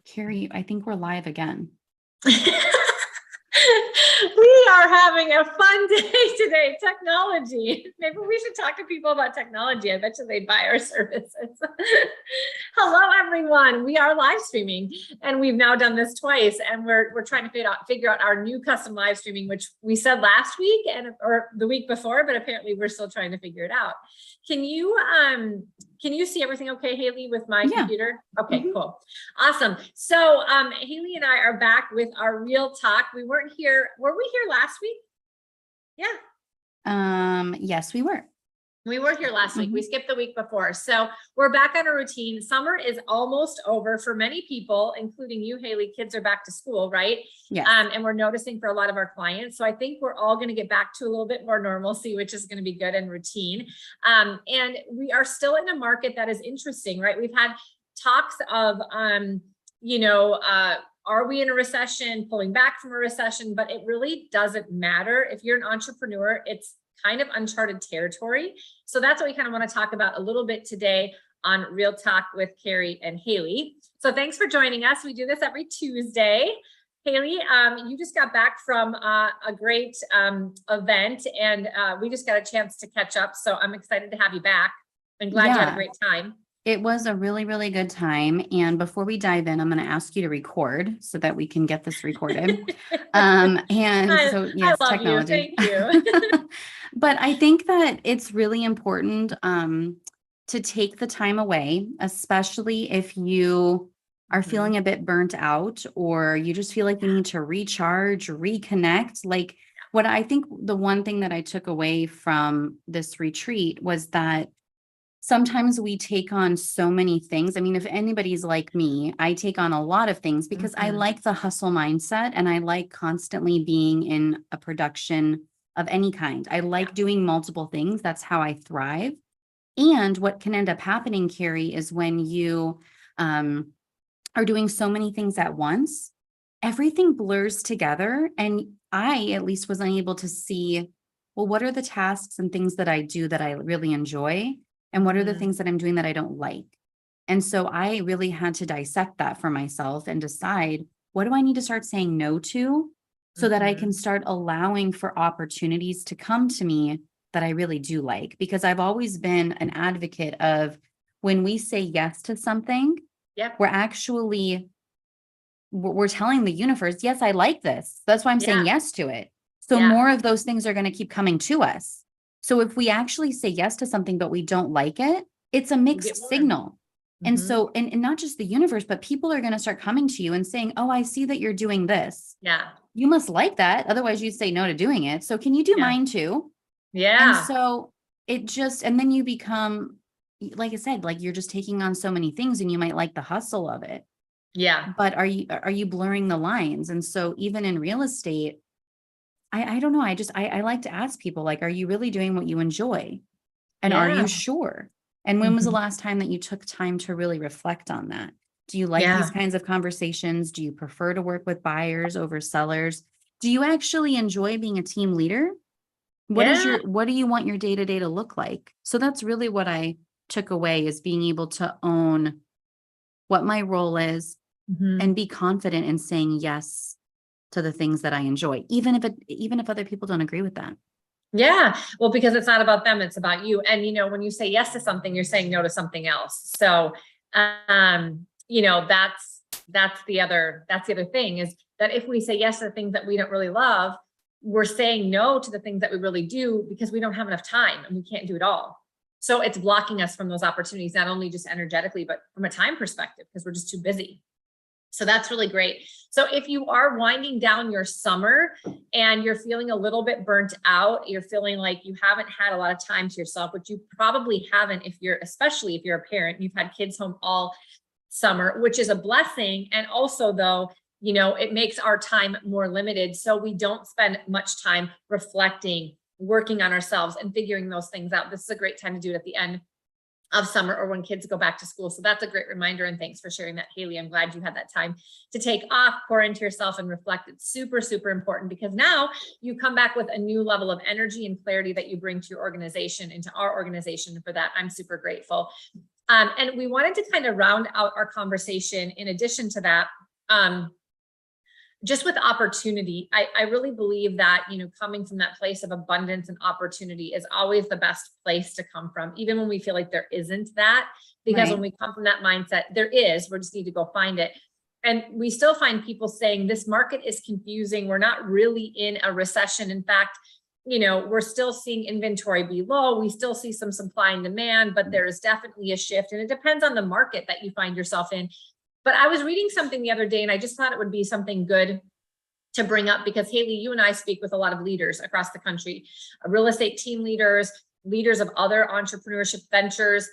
Carrie, I think we're live again. We are having a fun day today. Technology. Maybe we should talk to people about technology. I bet you they'd buy our services. Hello, everyone. We are live streaming, and we've now done this twice. And we're trying to figure out our new custom live streaming, which we said last week or the week before, but apparently we're still trying to figure it out. Can you see everything okay, Haley, with my computer? Okay, cool. Awesome. So Haley and I are back with our real talk. We weren't here. Were we here last week? Yeah. Yes, we were. We were here last week. We skipped the week before. So we're back on a routine. Summer is almost over for many people, including you, Haley. Kids are back to school, right? Yeah. And we're noticing for a lot of our clients. So I think we're all going to get back to a little bit more normalcy, which is going to be good and routine. And we are still in a market that is interesting, right? We've had talks of, are we in a recession, pulling back from a recession? But it really doesn't matter. If you're an entrepreneur, it's kind of uncharted territory. So that's what we kind of want to talk about a little bit today on Real Talk with Cari and Haley. So thanks for joining us. We do this every Tuesday. Haley, you just got back from a great event, and we just got a chance to catch up. So I'm excited to have you back. I'm glad you had a great time. It was a really, really good time. And before we dive in, I'm going to ask you to record so that we can get this recorded. Yes, I love technology. You. Thank you. But I think that it's really important to take the time away, especially if you are feeling a bit burnt out, or you just feel like you need to recharge, reconnect. Like, what I think the one thing that I took away from this retreat was that sometimes we take on so many things. I mean, if anybody's like me, I take on a lot of things because I like the hustle mindset, and I like constantly being in a production of any kind. I like doing multiple things. That's how I thrive. And what can end up happening, Cari, is when you are doing so many things at once, everything blurs together. And I, at least, was unable to see, well, what are the tasks and things that I do that I really enjoy? And what are the things that I'm doing that I don't like? And so I really had to dissect that for myself and decide, what do I need to start saying no to so that I can start allowing for opportunities to come to me that I really do like? Because I've always been an advocate of, when we say yes to something, we're telling the universe, yes, I like this. That's why I'm saying yes to it. So more of those things are going to keep coming to us. So if we actually say yes to something, but we don't like it, it's a mixed signal. And so, and not just the universe, but people are going to start coming to you and saying, oh, I see that you're doing this. Yeah. You must like that. Otherwise you'd say no to doing it. So can you do mine too? Yeah. And so and then you become, like I said, like, you're just taking on so many things, and you might like the hustle of it. Yeah. But are you blurring the lines? And so even in real estate, I don't know. I like to ask people, like, are you really doing what you enjoy? And are you sure? And when was the last time that you took time to really reflect on that? Do you like these kinds of conversations? Do you prefer to work with buyers over sellers? Do you actually enjoy being a team leader? What do you want your day-to-day to look like? So that's really what I took away, is being able to own what my role is and be confident in saying yes to the things that I enjoy, even if other people don't agree with that. Yeah. Well, because it's not about them, it's about you. And, when you say yes to something, you're saying no to something else. So, that's the other thing, is that if we say yes to the things that we don't really love, we're saying no to the things that we really do, because we don't have enough time and we can't do it all. So it's blocking us from those opportunities, not only just energetically, but from a time perspective, because we're just too busy. So that's really great. So if you are winding down your summer and you're feeling a little bit burnt out, you're feeling like you haven't had a lot of time to yourself, which you probably haven't, especially if you're a parent, you've had kids home all summer, which is a blessing. And also, though, it makes our time more limited. So we don't spend much time reflecting, working on ourselves, and figuring those things out. This is a great time to do it at the end of summer, or when kids go back to school. So that's a great reminder. And thanks for sharing that, Haley. I'm glad you had that time to take off, pour into yourself, and reflect. It's super, super important, because now you come back with a new level of energy and clarity that you bring to your organization, into our organization. For that, I'm super grateful. And we wanted to kind of round out our conversation in addition to that, just with opportunity. I really believe that, coming from that place of abundance and opportunity is always the best place to come from, even when we feel like there isn't that, because when we come from that mindset, there is, we just need to go find it. And we still find people saying this market is confusing. We're not really in a recession. In fact, we're still seeing inventory be low. We still see some supply and demand, but there is definitely a shift, and it depends on the market that you find yourself in. But I was reading something the other day, and I just thought it would be something good to bring up, because Haley, you and I speak with a lot of leaders across the country, real estate team leaders, leaders of other entrepreneurship ventures,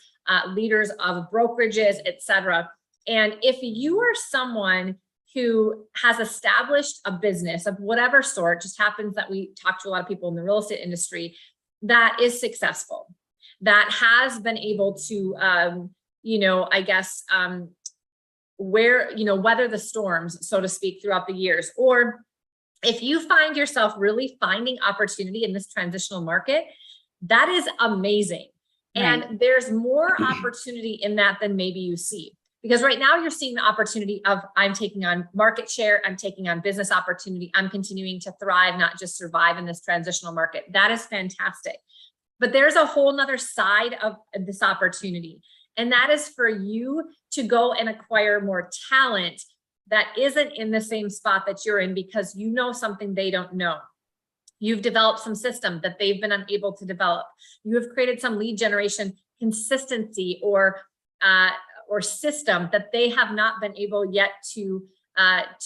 leaders of brokerages, etc. And if you are someone who has established a business of whatever sort, just happens that we talk to a lot of people in the real estate industry that is successful, that has been able to, weather the storms, so to speak, throughout the years. Or if you find yourself really finding opportunity in this transitional market, that is amazing. Right. And there's more opportunity in that than maybe you see. Because right now you're seeing the opportunity of, I'm taking on market share, I'm taking on business opportunity, I'm continuing to thrive, not just survive in this transitional market. That is fantastic. But there's a whole nother side of this opportunity. And that is for you to go and acquire more talent that isn't in the same spot that you're in, because you know something they don't know. You've developed some system that they've been unable to develop. You have created some lead generation consistency or system that they have not been able yet to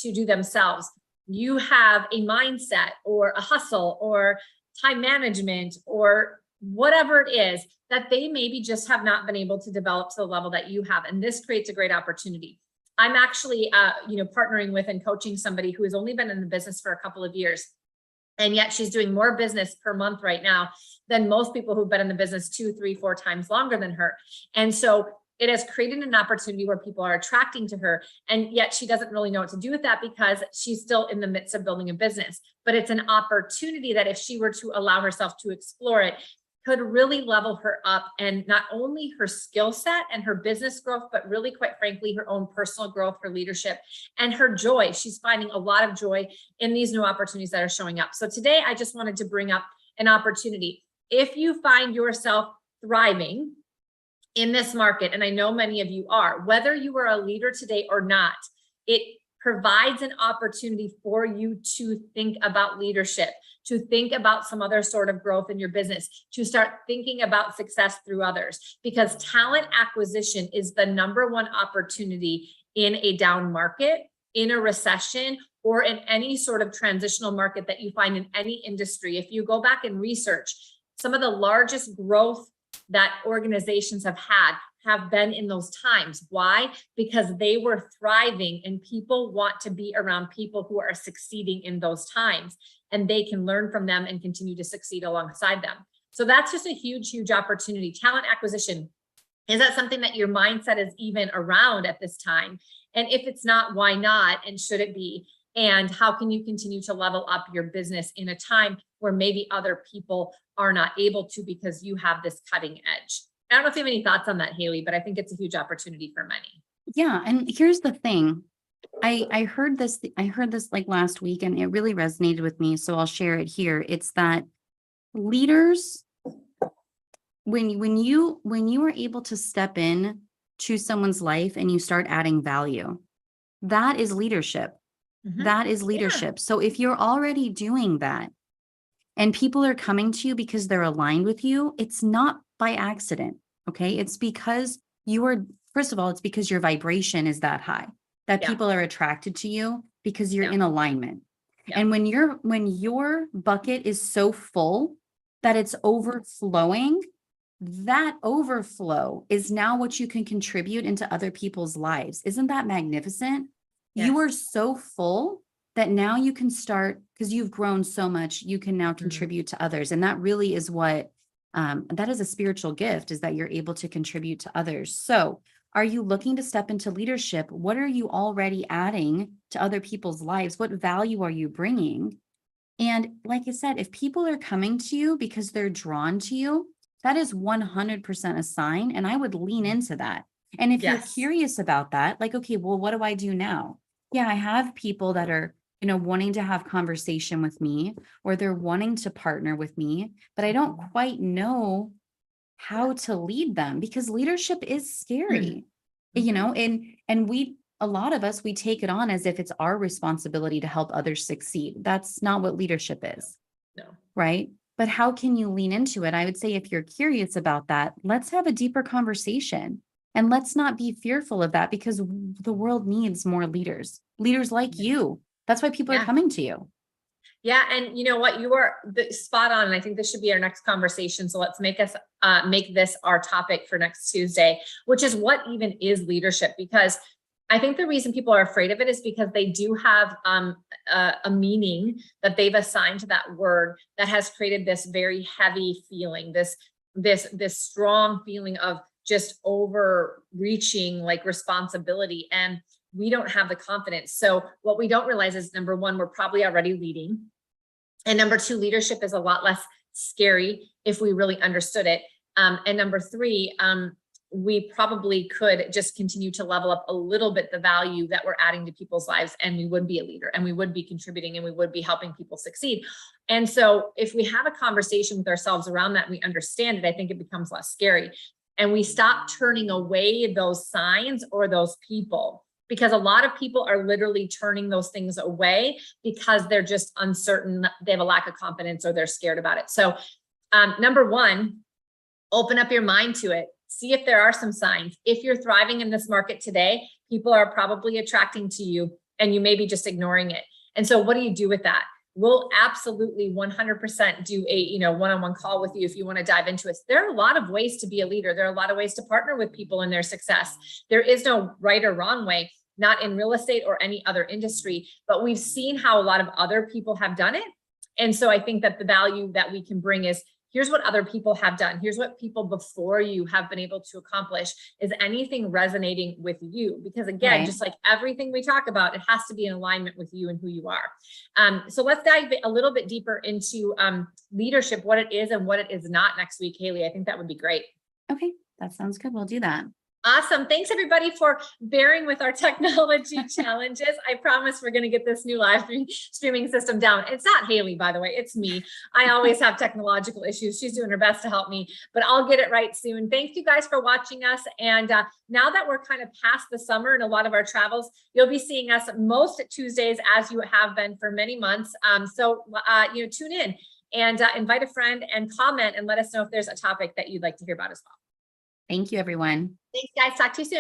do themselves. You have a mindset or a hustle or time management or whatever it is that they maybe just have not been able to develop to the level that you have. And this creates a great opportunity. I'm actually, partnering with and coaching somebody who has only been in the business for a couple of years. And yet she's doing more business per month right now than most people who've been in the business 2, 3, 4 times longer than her. And so it has created an opportunity where people are attracting to her. And yet she doesn't really know what to do with that because she's still in the midst of building a business. But it's an opportunity that if she were to allow herself to explore it, could really level her up, and not only her skill set and her business growth, but really, quite frankly, her own personal growth, her leadership, and her joy. She's finding a lot of joy in these new opportunities that are showing up. So today, I just wanted to bring up an opportunity. If you find yourself thriving in this market, and I know many of you are, whether you are a leader today or not, it provides an opportunity for you to think about leadership, to think about some other sort of growth in your business, to start thinking about success through others, because talent acquisition is the #1 opportunity in a down market, in a recession, or in any sort of transitional market that you find in any industry. If you go back and research, some of the largest growth that organizations have been in those times. Why? Because they were thriving, and people want to be around people who are succeeding in those times, and they can learn from them and continue to succeed alongside them. So that's just a huge, huge opportunity. Talent acquisition. Is that something that your mindset is even around at this time? And if it's not, why not? And should it be? And how can you continue to level up your business in a time where maybe other people are not able to, because you have this cutting edge? I don't know if you have any thoughts on that, Haley, but I think it's a huge opportunity for many. Yeah. And here's the thing. I heard this like last week, and it really resonated with me. So I'll share it here. It's that leaders, when you are able to step in to someone's life and you start adding value, that is leadership. That is leadership. Yeah. So if you're already doing that and people are coming to you because they're aligned with you, it's not by accident. Okay. It's because first of all, it's because your vibration is that high that people are attracted to you because you're in alignment. Yeah. And when your bucket is so full that it's overflowing, that overflow is now what you can contribute into other people's lives. Isn't that magnificent? Yes. You are so full that now you can start, because you've grown so much, you can now contribute to others. And that really is what, that is a spiritual gift, is that you're able to contribute to others. So are you looking to step into leadership? What are you already adding to other people's lives? What value are you bringing? And like I said, if people are coming to you because they're drawn to you, that is 100% a sign. And I would lean into that. And if you're Yes. curious about that, like, okay, well, what do I do now? Yeah, I have people that are, wanting to have conversation with me, or they're wanting to partner with me, but I don't quite know how to lead them, because leadership is scary, and a lot of us, we take it on as if it's our responsibility to help others succeed. That's not what leadership is, No. right? But how can you lean into it? I would say if you're curious about that, let's have a deeper conversation, and let's not be fearful of that, because the world needs more leaders like Yeah. you. That's why people are Yeah. coming to you. Yeah. And you know what? You are spot on. And I think this should be our next conversation. So let's make this our topic for next Tuesday, which is what even is leadership? Because I think the reason people are afraid of it is because they do have a meaning that they've assigned to that word that has created this very heavy feeling, this strong feeling of just overreaching, like, responsibility. And we don't have the confidence. So what we don't realize is, number one, we're probably already leading. And number two, leadership is a lot less scary if we really understood it. And number three, we probably could just continue to level up a little bit the value that we're adding to people's lives, and we would be a leader, and we would be contributing, and we would be helping people succeed. And so if we have a conversation with ourselves around that, and we understand it, I think it becomes less scary. And we stop turning away those signs or those people, because a lot of people are literally turning those things away because they're just uncertain. They have a lack of confidence, or they're scared about it. So number one, open up your mind to it. See if there are some signs. If you're thriving in this market today, people are probably attracting to you, and you may be just ignoring it. And so what do you do with that? We'll absolutely 100% do a one-on-one call with you if you want to dive into it. There are a lot of ways to be a leader. There are a lot of ways to partner with people in their success. There is no right or wrong way, not in real estate or any other industry, but we've seen how a lot of other people have done it. And so I think that the value that we can bring is, here's what other people have done. Here's what people before you have been able to accomplish. Is anything resonating with you? Because again, Right. just like everything we talk about, it has to be in alignment with you and who you are. So let's dive a little bit deeper into leadership, what it is and what it is not next week, Haley. I think that would be great. Okay, that sounds good. We'll do that. Awesome. Thanks everybody for bearing with our technology challenges. I promise we're going to get this new live streaming system down. It's not Haley, by the way, it's me. I always have technological issues. She's doing her best to help me, but I'll get it right soon. Thank you guys for watching us. And now that we're kind of past the summer and a lot of our travels, you'll be seeing us most Tuesdays, as you have been for many months. So tune in and invite a friend and comment and let us know if there's a topic that you'd like to hear about as well. Thank you, everyone. Thanks, guys. Talk to you soon.